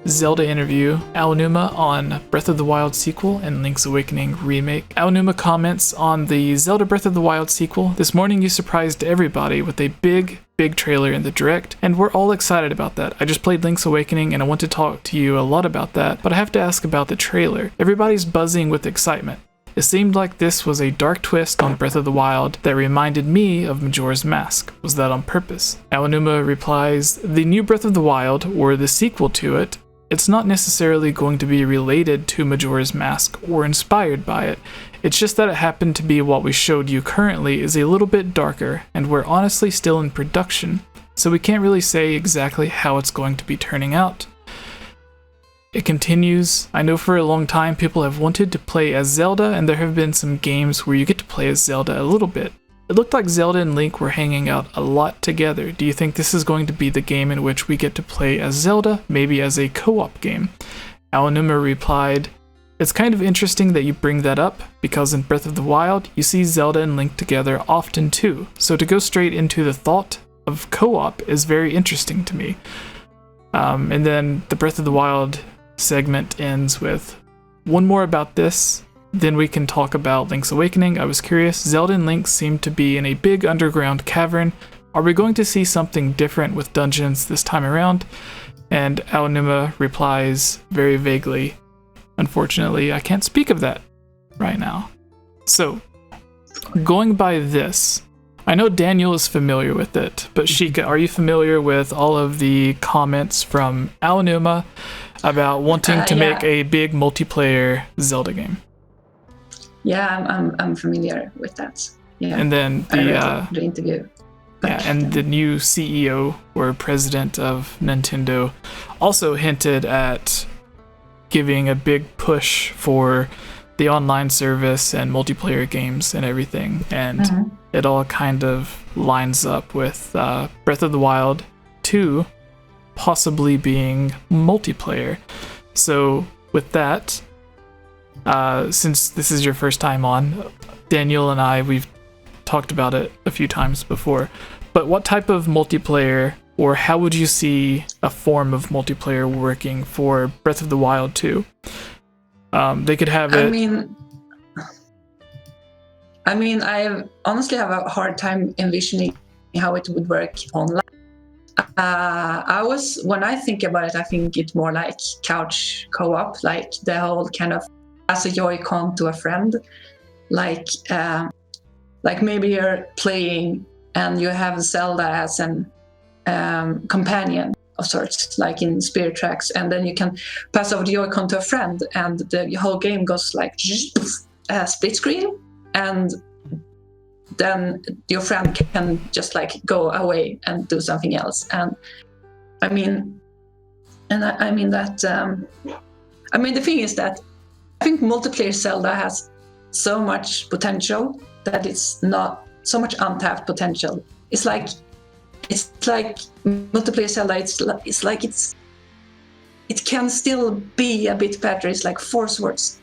Zelda interview, Aonuma on Breath of the Wild sequel and Link's Awakening remake. Aonuma comments on the Zelda Breath of the Wild sequel. This morning you surprised everybody with a big trailer in the direct, and we're all excited about that. I just played Link's Awakening and I want to talk to you a lot about that, but I have to ask about the trailer. Everybody's buzzing with excitement. It seemed like this was a dark twist on Breath of the Wild that reminded me of Majora's Mask. Was that on purpose? Aonuma replies, the new Breath of the Wild, or the sequel to it, it's not necessarily going to be related to Majora's Mask or inspired by it. It's just that it happened to be what we showed you currently is a little bit darker, and we're honestly still in production, so we can't really say exactly how it's going to be turning out. It continues, I know for a long time people have wanted to play as Zelda, and there have been some games where you get to play as Zelda a little bit. It looked like Zelda and Link were hanging out a lot together. Do you think this is going to be the game in which we get to play as Zelda, maybe as a co-op game? Aonuma replied, it's kind of interesting that you bring that up, because in Breath of the Wild, you see Zelda and Link together often too, so to go straight into the thought of co-op is very interesting to me. And then the Breath of the Wild segment ends with, one more about this, then we can talk about Link's Awakening. I was curious, Zelda and Link seem to be in a big underground cavern. Are we going to see something different with dungeons this time around? And Aonuma replies very vaguely, unfortunately, I can't speak of that right now. So, going by this, I know Daniel is familiar with it, but Sheikah, are you familiar with all of the comments from Aonuma about wanting to make a big multiplayer Zelda game? Yeah, I'm familiar with that. Yeah. And then the interview. The new CEO or president of Nintendo also hinted at giving a big push for the online service and multiplayer games and everything. And it all kind of lines up with Breath of the Wild 2 possibly being multiplayer. So with that, since this is your first time on, Daniel and I, we've talked about it a few times before, but what type of multiplayer, or how would you see a form of multiplayer working for Breath of the Wild 2? They could have it... I mean, I honestly have a hard time envisioning how it would work online. When I think about it, I think it's more like couch co-op, like the whole kind of as a Joy-Con to a friend, like maybe you're playing and you have Zelda as an companion of sorts, like in Spirit Tracks, and then you can pass over the Joy-Con to a friend, and the whole game goes like split screen, and then your friend can just like go away and do something else. And I mean the thing is that I think multiplayer Zelda has so much potential that it's not so much untapped potential. It's like multiplayer Zelda. It can still be a bit better. It's like Four Swords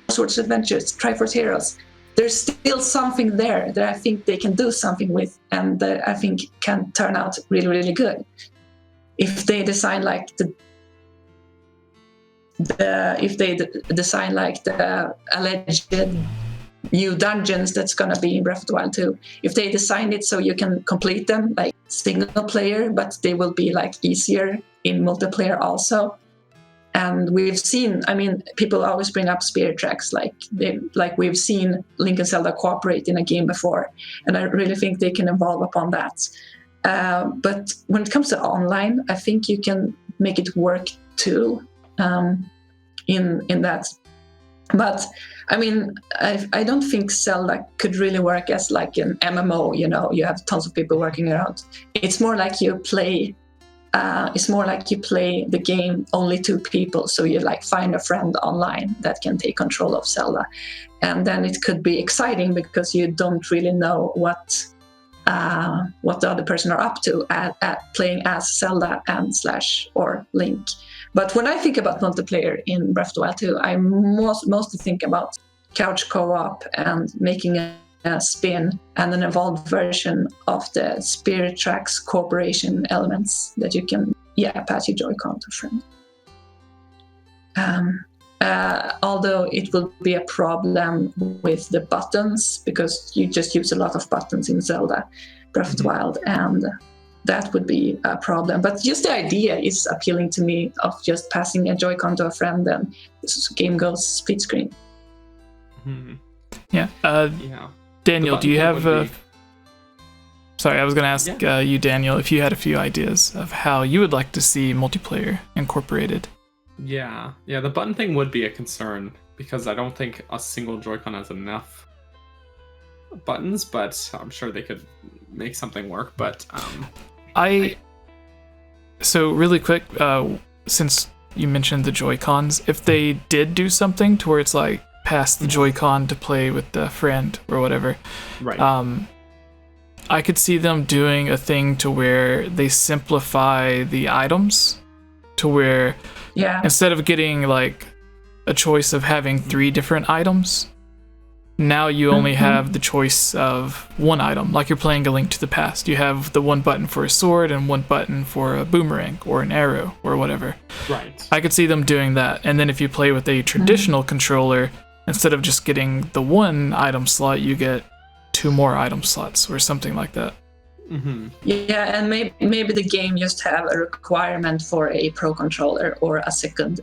Adventures, Triforce Heroes. There's still something there that I think they can do something with, and that I think can turn out really, really good if they design like the alleged new dungeons that's gonna be in Breath of the Wild 2. If they design it so you can complete them like single player, but they will be like easier in multiplayer also. And we've seen, people always bring up Spirit Tracks, like we've seen Link and Zelda cooperate in a game before, and I really think they can evolve upon that. But when it comes to online, I think you can make it work too, in that. But I don't think Zelda could really work as like an MMO. You have tons of people working around. It's more like you play. The game only two people, so you like find a friend online that can take control of Zelda, and then it could be exciting because you don't really know what the other person are up to at playing as Zelda and / or Link. But when I think about multiplayer in Breath of the Wild 2, I mostly think about couch co-op and making a spin and an evolved version of the Spirit Tracks cooperation elements that you can pass your Joy-Con to a friend. Although it will be a problem with the buttons, because you just use a lot of buttons in Zelda Breath of the Wild, and that would be a problem. But just the idea is appealing to me, of just passing a Joy-Con to a friend and this game goes split screen. Yeah. Daniel, do you have... Sorry, I was going to ask you, Daniel, if you had a few ideas of how you would like to see multiplayer incorporated. Yeah, the button thing would be a concern, because I don't think a single Joy-Con has enough buttons, but I'm sure they could make something work. But so really quick, since you mentioned the Joy-Cons, if they did do something to where it's like pass the Joy-Con to play with the friend or whatever, right. I could see them doing a thing to where they simplify the items to where instead of getting like a choice of having 3 different items, now you only have the choice of one item. Like you're playing A Link to the Past. You have the one button for a sword and one button for a boomerang or an arrow or whatever. Right. I could see them doing that. And then if you play with a traditional controller, instead of just getting the one item slot, you get 2 more item slots or something like that. Yeah, and maybe the game just have a requirement for a Pro controller or a second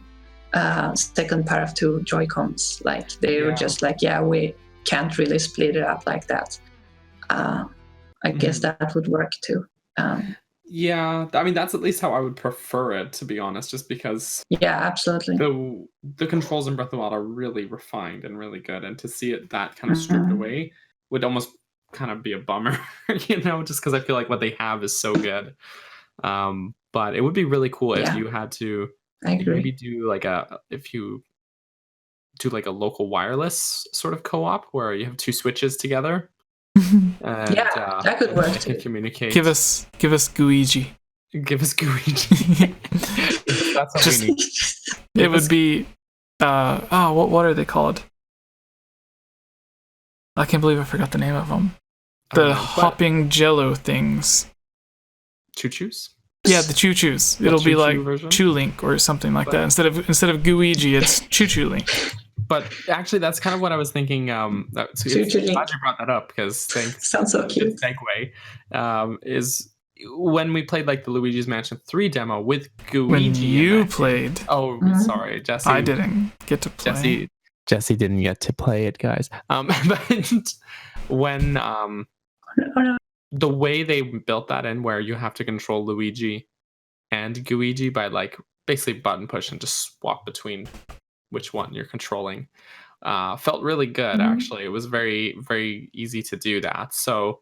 pair of 2 Joy-Cons. Like they were just like, we can't really split it up like that. I guess that would work too. Yeah, I mean, that's at least how I would prefer it, to be honest, just because absolutely, the controls in Breath of the Wild are really refined and really good, and to see it that kind of stripped away would almost kind of be a bummer, just because I feel like what they have is so good. But it would be really cool if you had to maybe do like a local wireless sort of co-op where you have 2 switches together. And, that could work too. Communicate. Give us 𝐓𝐻𝐿𝐽𝐠. Give us 𝐓𝐻𝐿𝐽𝐠. That's what we need. It would be what are they called? I can't believe I forgot the name of them. The hopping jello things. Choo-choos? Yeah, the choo-choos. It'll be like Choo-Link or something like that. Instead of 𝐓𝐻𝐿𝐽𝐠, it's Choo-Choo-Link. But actually, that's kind of what I was thinking. Glad you brought that up, because sounds so cute. Segue is when we played like the Luigi's Mansion 3 demo with 𝐻𝐿𝐽𝐠. When you played. Oh, sorry, Jesse. I didn't get to play. Jesse didn't get to play it, guys. But when the way they built that in, where you have to control Luigi and 𝐻𝐿𝐽𝐠 by like basically button push and just swap between which one you're controlling, felt really good. Actually, it was very, very easy to do that. So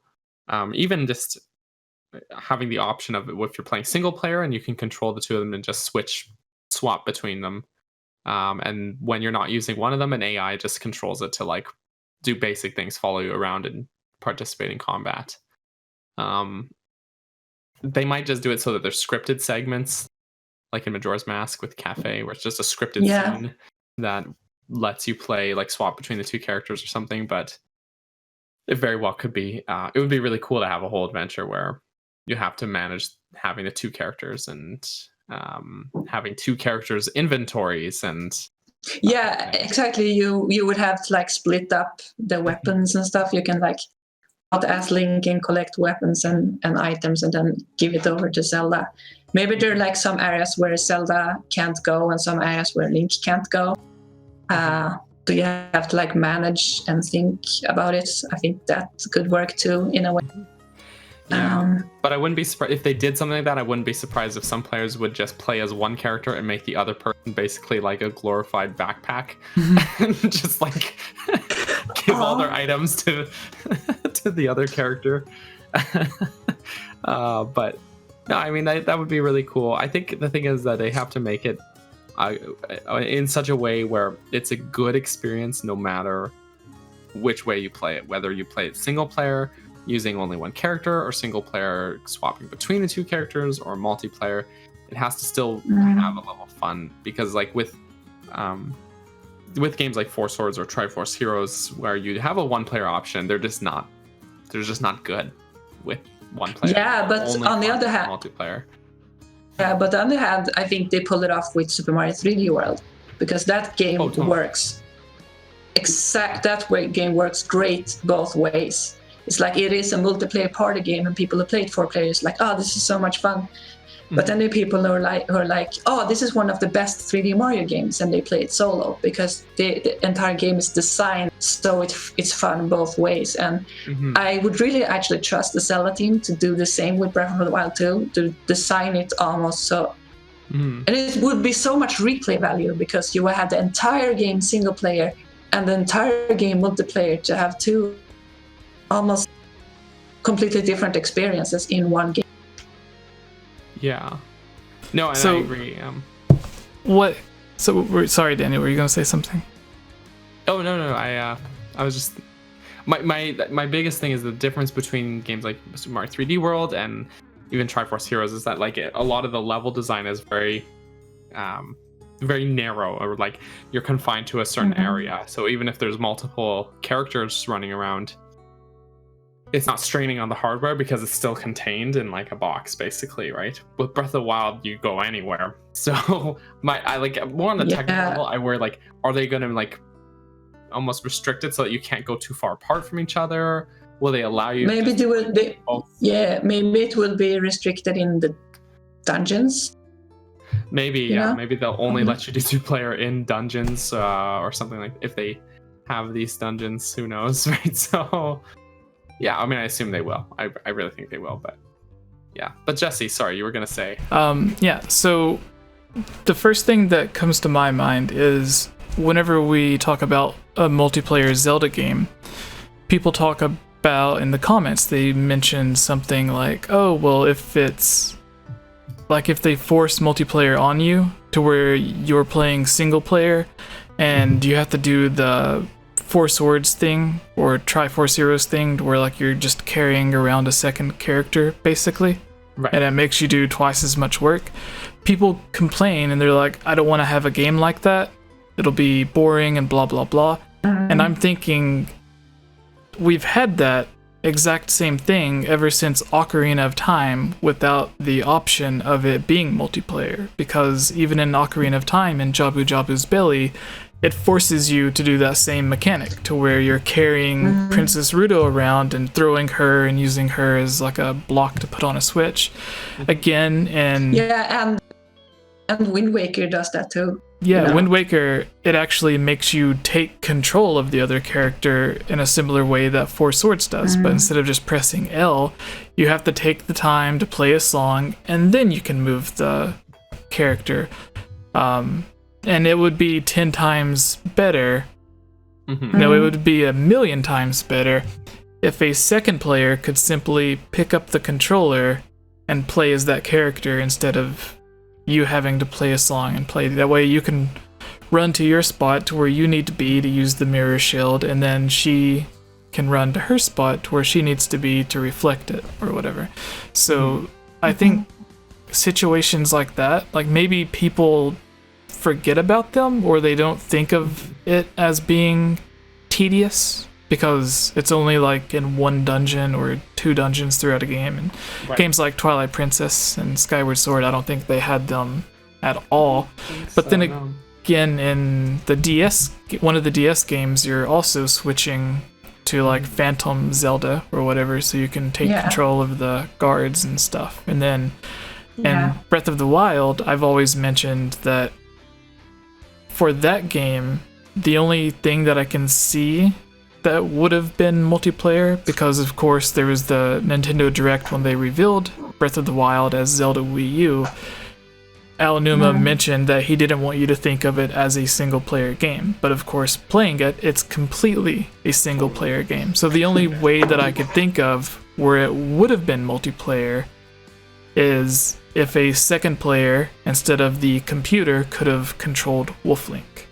even just having the option of if you're playing single player and you can control the 2 of them and just swap between them. And when you're not using one of them, an AI just controls it to like do basic things, follow you around and participate in combat. They might just do it so that there's scripted segments, like in Majora's Mask with Cafe, where it's just a scripted scene that lets you play, like swap between the 2 characters or something. But it very well could be. It would be really cool to have a whole adventure where you have to manage having the 2 characters and having 2 characters' inventories and exactly. You would have to like split up the weapons and stuff. You can like out as Link and collect weapons and items and then give it over to Zelda. Maybe there are like some areas where Zelda can't go and some areas where Link can't go. So you have to like manage and think about it. I think that could work too in a way. But I wouldn't be surprised if they did something like that. I wouldn't be surprised if some players would just play as one character and make the other person basically like a glorified backpack, and just like give all their items to the other character. But no, I mean that would be really cool. I think the thing is that they have to make it in such a way where it's a good experience no matter which way you play it, whether you play it single player using only one character or single player swapping between the 2 characters or multiplayer. It has to still have a level of fun, because like with games like Four Swords or Triforce Heroes, where you have a 1-player option, they're just not good with 1 player. But on the other hand, multiplayer. But on the other hand, I think they pulled it off with Super Mario 3D World, because that game works. Game works great both ways. It's like it is a multiplayer party game, and people who play it 4 players like, oh, this is so much fun. But then there are people who are like, oh, this is one of the best 3D Mario games, and they play it solo because the entire game is designed so it's fun both ways. And I would really actually trust the Zelda team to do the same with Breath of the Wild 2, to design it almost so. And it would be so much replay value because you would have the entire game single player and the entire game multiplayer to have 2 almost completely different experiences in one game. Yeah. No, and I agree. What? So, sorry, Daniel, were you going to say something? Oh, no. I was just... My biggest thing is the difference between games like Super Mario 3D World and even Triforce Heroes is that like a lot of the level design is very narrow, or like you're confined to a certain area. So even if there's multiple characters running around, it's not straining on the hardware because it's still contained in like a box, basically, right? With Breath of the Wild, you go anywhere. So I like more on the technical level, I worry like, are they gonna like almost restrict it so that you can't go too far apart from each other? Will they allow you? Maybe they will be. Yeah, maybe it will be restricted in the dungeons. Maybe maybe they'll only let you do 2-player in dungeons or something, like if they have these dungeons. Who knows, right? So. Yeah, I mean, I assume they will. I really think they will, but yeah. But Jesse, sorry, you were going to say. Yeah, so the first thing that comes to my mind is whenever we talk about a multiplayer Zelda game, people talk about, in the comments, they mention something like, oh, well, if it's, like if they force multiplayer on you to where you're playing single player and you have to do the 4 Swords thing or Triforce Heroes thing where like you're just carrying around a second character basically, right? And it makes you do twice as much work. People complain and they're like, I don't want to have a game like that, it'll be boring and blah blah blah. And I'm thinking we've had that exact same thing ever since Ocarina of Time without the option of it being multiplayer, because even in Ocarina of Time in Jabu Jabu's belly, it forces you to do that same mechanic to where you're carrying Princess Ruto around and throwing her and using her as like a block to put on a switch. Again, and Wind Waker does that too. Yeah, Wind Waker, it actually makes you take control of the other character in a similar way that 4 Swords does, but instead of just pressing L, you have to take the time to play a song and then you can move the character. And it would be 10 times better. No, it would be 1,000,000 times better if a second player could simply pick up the controller and play as that character instead of you having to play a song and play. That way you can run to your spot to where you need to be to use the mirror shield, and then she can run to her spot to where she needs to be to reflect it or whatever. So I think situations like that, like maybe people forget about them or they don't think of it as being tedious because it's only like in 1 dungeon or 2 dungeons throughout a game. And games like Twilight Princess and Skyward Sword, I don't think they had them at all. But then again, in the DS, one of the DS games, you're also switching to like Phantom Zelda or whatever, so you can take control of the guards and stuff. And then in Breath of the Wild, I've always mentioned that for that game, the only thing that I can see that would have been multiplayer, because of course there was the Nintendo Direct when they revealed Breath of the Wild as Zelda Wii U, Aonuma mentioned that he didn't want you to think of it as a single player game, but of course playing it, it's completely a single player game. So the only way that I could think of where it would have been multiplayer is if a second player, instead of the computer, could have controlled Wolf-Link.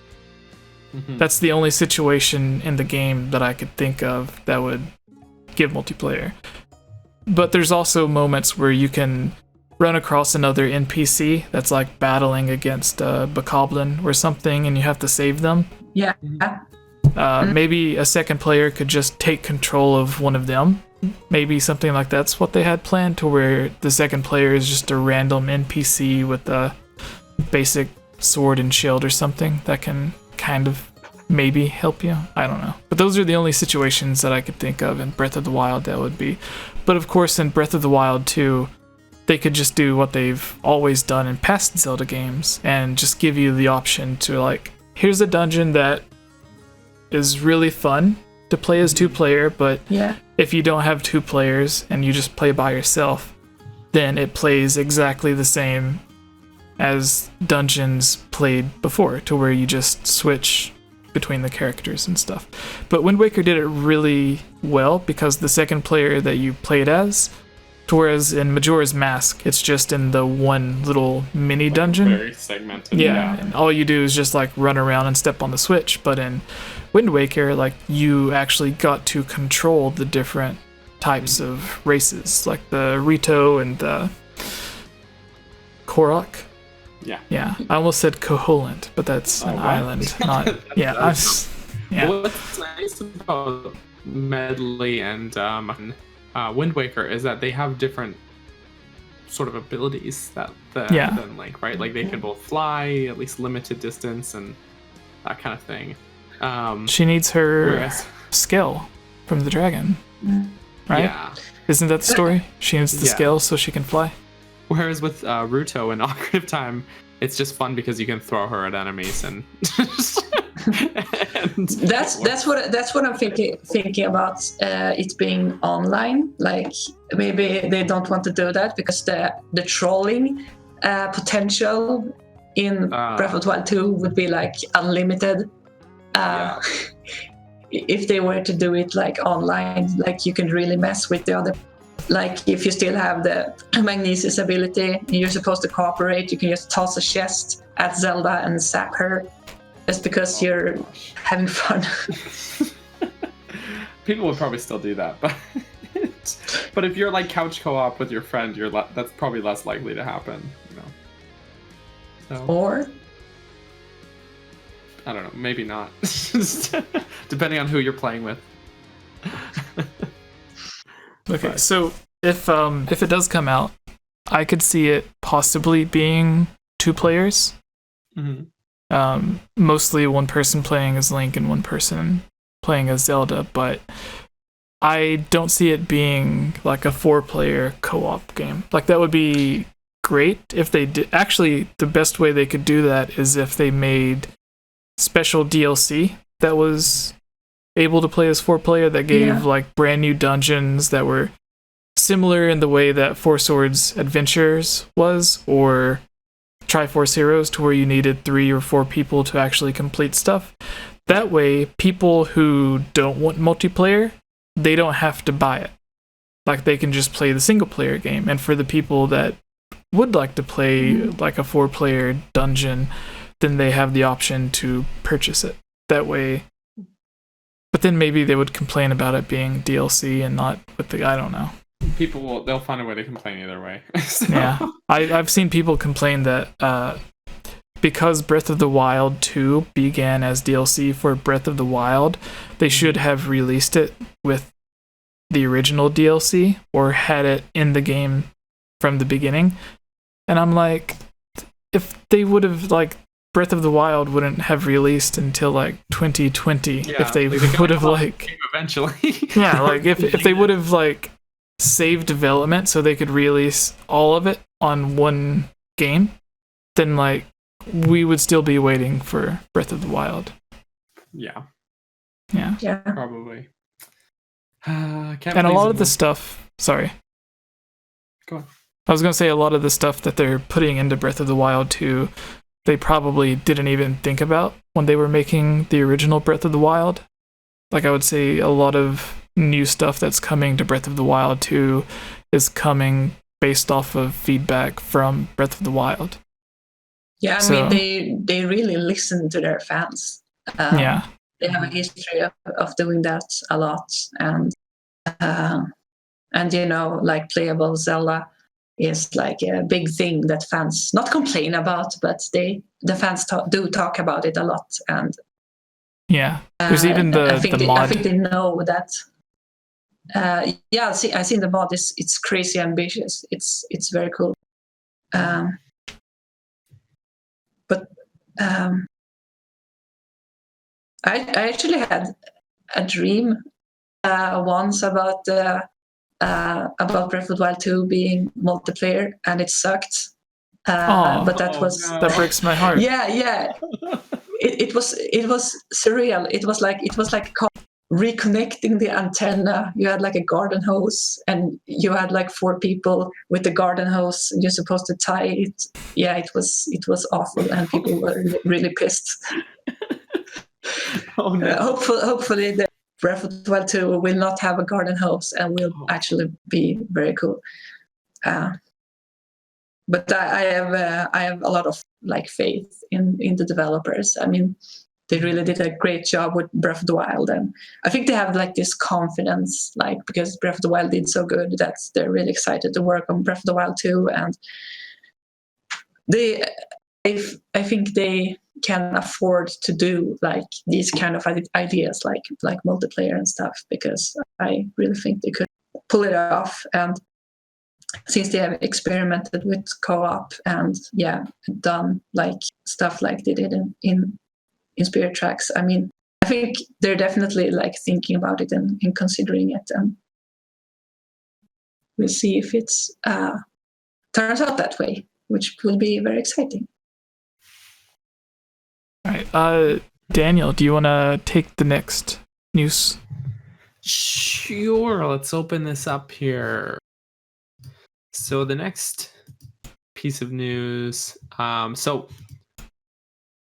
That's the only situation in the game that I could think of that would give multiplayer. But there's also moments where you can run across another NPC that's like battling against a bokoblin or something and you have to save them. Maybe a second player could just take control of one of them. Maybe something like that's what they had planned, to where the second player is just a random NPC with a basic sword and shield or something that can kind of maybe help you. I don't know. But those are the only situations that I could think of in Breath of the Wild that would be. But of course, in Breath of the Wild 2, they could just do what they've always done in past Zelda games and just give you the option to, like, here's a dungeon that is really fun to play as 2-player, but if you don't have 2 players and you just play by yourself, then it plays exactly the same as dungeons played before, to where you just switch between the characters and stuff. But Wind Waker did it really well because the second player that you played as, whereas in Majora's Mask, it's just in the one little mini dungeon. Very segmented. Yeah, and all you do is just like run around and step on the switch. But in Wind Waker, like, you actually got to control the different types of races, like the Rito and the Korok. Yeah. I almost said Koholint, but that's an island, not. Yeah, What's nice about Medley and Wind Waker is that they have different sort of abilities than Link, right? Like, they can both fly, at least limited distance, and that kind of thing. She needs her skill from the dragon, right? Yeah. Isn't that the story? She needs the skill so she can fly. Whereas with Ruto in Ocarina of Time, it's just fun because you can throw her at enemies and. That's what I'm thinking about it being online. Like, maybe they don't want to do that because the trolling potential in Breath of the Wild 2 would be like unlimited. If they were to do it like online, like, you can really mess with the other. Like, if you still have the magnesis ability and you're supposed to cooperate, you can just toss a chest at Zelda and zap her just because you're having fun. People would probably still do that, but if you're like couch co-op with your friend, that's probably less likely to happen, you know. So, or I don't know, maybe not. Depending on who you're playing with. Okay, so if it does come out, I could see it possibly being 2 players. Mm-hmm. Mostly one person playing as Link and one person playing as Zelda, but I don't see it being like a 4-player co-op game. Like, that would be great if they did. Actually, the best way they could do that is if they made special DLC that was able to play as 4-player, that gave like brand new dungeons that were similar in the way that Four Swords Adventures was, or Triforce Heroes, to where you needed 3 or 4 people to actually complete stuff. That way, people who don't want multiplayer, they don't have to buy it. Like, they can just play the single-player game. And for the people that would like to play like a 4-player dungeon, then they have the option to purchase it. That way. But then maybe they would complain about it being DLC and not with the. I don't know. They'll find a way to complain either way. So. Yeah, I've seen people complain that because Breath of the Wild 2 began as DLC for Breath of the Wild, they should have released it with the original DLC or had it in the game from the beginning. And I'm like, if they would have, like, Breath of the Wild wouldn't have released until like 2020 if they would have like eventually. Yeah, like if they would have like saved development so they could release all of it on one game, then like we would still be waiting for Breath of the Wild. Yeah. Probably. And a lot of the stuff. Sorry. Go on. I was gonna say a lot of the stuff that they're putting into Breath of the Wild 2, they probably didn't even think about when they were making the original Breath of the Wild. Like, I would say a lot of new stuff that's coming to Breath of the Wild 2 is coming based off of feedback from Breath of the Wild. Yeah, I mean, they really listen to their fans. They have a history of doing that a lot. And you know, like, playable Zelda is like a big thing that fans not complain about, but the fans do talk about it a lot. And there's even the mod. I think they know that. I seen the mod. It's crazy ambitious. It's very cool. But I actually had a dream once about Breath of the Wild 2 being multiplayer, and it sucked. But that breaks my heart. Yeah. It was surreal. It was like reconnecting the antenna. You had like a garden hose, and you had like 4 people with the garden hose, and you're supposed to tie it. Yeah, it was awful, and people were really pissed. Oh no. Hopefully the Breath of the Wild 2 will not have a garden hose and will actually be very cool. But I have a lot of like faith in the developers. I mean, they really did a great job with Breath of the Wild, and I think they have like this confidence, like because Breath of the Wild did so good that they're really excited to work on Breath of the Wild 2, and I think they can afford to do like these kind of ideas, like multiplayer and stuff, because I really think they could pull it off. And since they have experimented with co-op and done like stuff like they did in Spirit Tracks, I mean, I think they're definitely like thinking about it and considering it, and we'll see if it's turns out that way, which will be very exciting. All right, Daniel, do you want to take the next news? Sure, let's open this up here. So the next piece of news, so